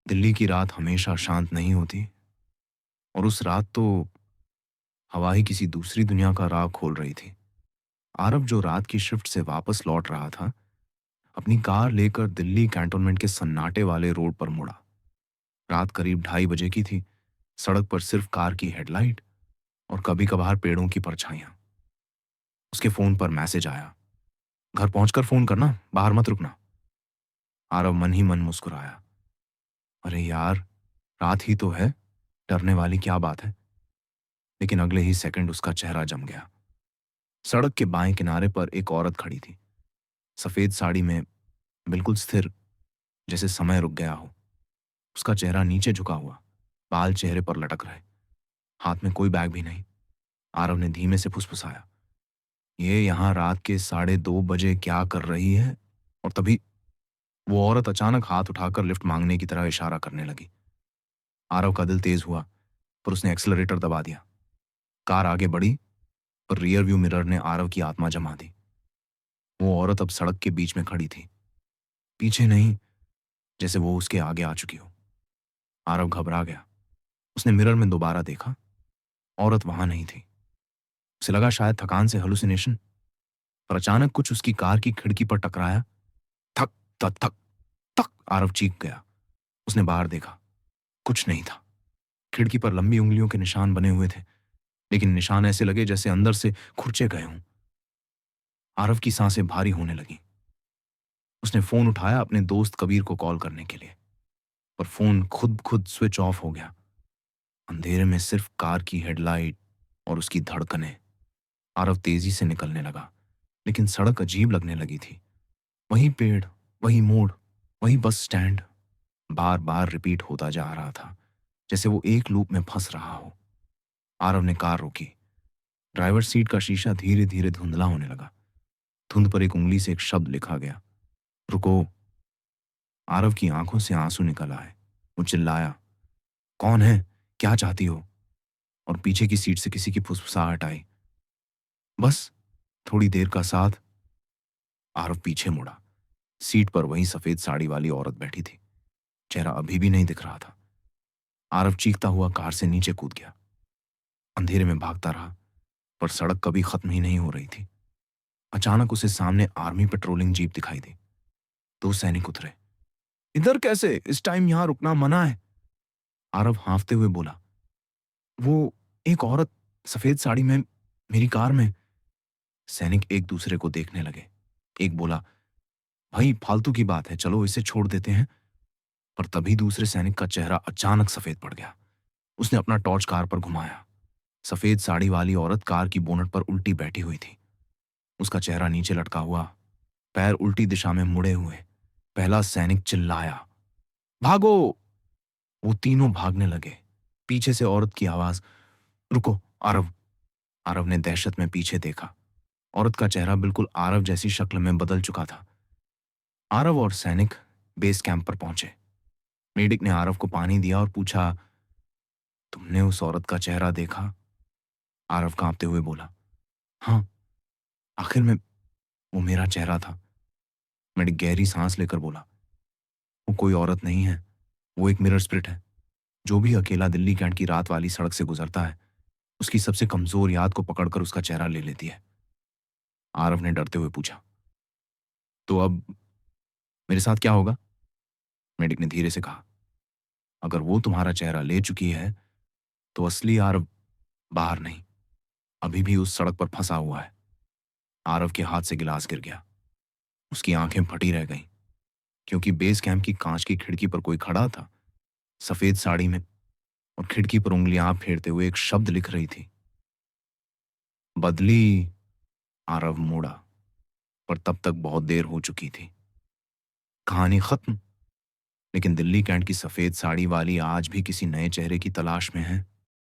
दिल्ली की रात हमेशा शांत नहीं होती और उस रात तो हवा ही किसी दूसरी दुनिया का राग खोल रही थी। आरव जो रात की शिफ्ट से वापस लौट रहा था, अपनी कार लेकर दिल्ली कैंटोनमेंट के सन्नाटे वाले रोड पर मुड़ा। रात करीब 2:30 बजे की थी। सड़क पर सिर्फ कार की हेडलाइट और कभी कभार पेड़ों की परछाइयां। उसके फोन पर मैसेज आया, घर पहुंचकर फोन करना, बाहर मत रुकना। आरव मन ही मन मुस्कुराया। अरे यार, रात ही तो है, डरने वाली क्या बात है। लेकिन अगले ही सेकंड उसका चेहरा जम गया। सड़क के बाएं किनारे पर एक औरत खड़ी थी, सफेद साड़ी में, बिल्कुल स्थिर, जैसे समय रुक गया हो। उसका चेहरा नीचे झुका हुआ, बाल चेहरे पर लटक रहे, हाथ में कोई बैग भी नहीं। आरव ने धीमे से फुसफुसाया, ये यहां रात के 2:30 बजे क्या कर रही है। और तभी वो औरत अचानक हाथ उठाकर लिफ्ट मांगने की तरह इशारा करने लगी। आरव का दिल तेज हुआ, पर उसने एक्सेलरेटर दबा दिया। कार आगे बढ़ी, पर रियर व्यू मिरर ने आरव की आत्मा जमा दी। वो औरत अब सड़क के बीच में खड़ी थी, पीछे नहीं, जैसे वो उसके आगे आ चुकी हो। आरव घबरा गया। उसने मिरर में दोबारा देखा, औरत वहां नहीं थी। उसे लगा शायद थकान से हेलुसिनेशन, पर अचानक कुछ उसकी कार की खिड़की पर टकराया। थक थक थक थक, आरव चीख गया। उसने बाहर देखा, कुछ नहीं था। खिड़की पर लंबी उंगलियों के निशान बने हुए थे, लेकिन निशान ऐसे लगे जैसे अंदर से खुरचे गए हों। आरव की सांसें भारी होने लगी। उसने फोन उठाया अपने दोस्त कबीर को कॉल करने के लिए, पर फोन खुद खुद स्विच ऑफ हो गया। अंधेरे में सिर्फ कार की हेडलाइट और उसकी धड़कनें। आरव तेजी से निकलने लगा, लेकिन सड़क अजीब लगने लगी थी। वही पेड़, वही मोड़, वही बस स्टैंड, बार बार रिपीट होता जा रहा था, जैसे वो एक लूप में फंस रहा हो। आरव ने कार रोकी। ड्राइवर सीट का शीशा धीरे धीरे धुंधला होने लगा। धुंध पर एक उंगली से एक शब्द लिखा गया, रुको। आरव की आंखों से आंसू निकल आए। वो चिल्लाया, कौन है, क्या चाहती हो। और पीछे की सीट से किसी की फुसफुसाहट आई, बस थोड़ी देर का साथ। आरव पीछे मुड़ा। सीट पर वही सफेद साड़ी वाली औरत बैठी थी। चेहरा अभी भी नहीं दिख रहा था। आरव चीखता हुआ कार से नीचे कूद गया। अंधेरे में भागता रहा, पर सड़क कभी खत्म ही नहीं हो रही थी। अचानक उसे सामने आर्मी पेट्रोलिंग जीप दिखाई दी। 2 सैनिक उतरे। इधर कैसे, इस टाइम यहां रुकना मना है। आरव हांफते हुए बोला, वो एक औरत सफेद साड़ी में, मेरी कार में। सैनिक एक दूसरे को देखने लगे। एक बोला, भाई फालतू की बात है, चलो इसे छोड़ देते हैं। पर तभी दूसरे सैनिक का चेहरा अचानक सफेद पड़ गया। उसने अपना टॉर्च कार पर घुमाया। सफेद साड़ी वाली औरत कार की बोनट पर उल्टी बैठी हुई थी। उसका चेहरा नीचे लटका हुआ, पैर उल्टी दिशा में मुड़े हुए। पहला सैनिक चिल्लाया, भागो। वो तीनों भागने लगे। पीछे से औरत की आवाज, रुको आरव। आरव ने दहशत में पीछे देखा। औरत का चेहरा बिल्कुल आरव जैसी शक्ल में बदल चुका था। आरव और सैनिक बेस कैंप पर पहुंचे। मेडिक ने आरव को पानी दिया और पूछा, तुमने उस औरत का चेहरा देखा। आरव कांपते हुए बोला, हाँ, आखिर में वो मेरा चेहरा था। मेडिक गहरी सांस लेकर बोला, वो कोई औरत नहीं है, वो एक मिरर स्पिरिट है। जो भी अकेला दिल्ली कैंट की रात वाली सड़क से गुजरता है, उसकी सबसे कमजोर याद को पकड़कर उसका चेहरा ले लेती है। आरव ने डरते हुए पूछा, तो अब मेरे साथ क्या होगा। मेडिक ने धीरे से कहा, अगर वो तुम्हारा चेहरा ले चुकी है, तो असली आरव बाहर नहीं, अभी भी उस सड़क पर फंसा हुआ है। आरव के हाथ से गिलास गिर गया। उसकी आंखें फटी रह गईं, क्योंकि बेस कैंप की कांच की खिड़की पर कोई खड़ा था, सफेद साड़ी में, और खिड़की पर उंगलियां फेरते हुए एक शब्द लिख रही थी, बदली। आरव मुड़ा, पर तब तक बहुत देर हो चुकी थी। कहानी खत्म। लेकिन दिल्ली कैंट की सफेद साड़ी वाली आज भी किसी नए चेहरे की तलाश में है।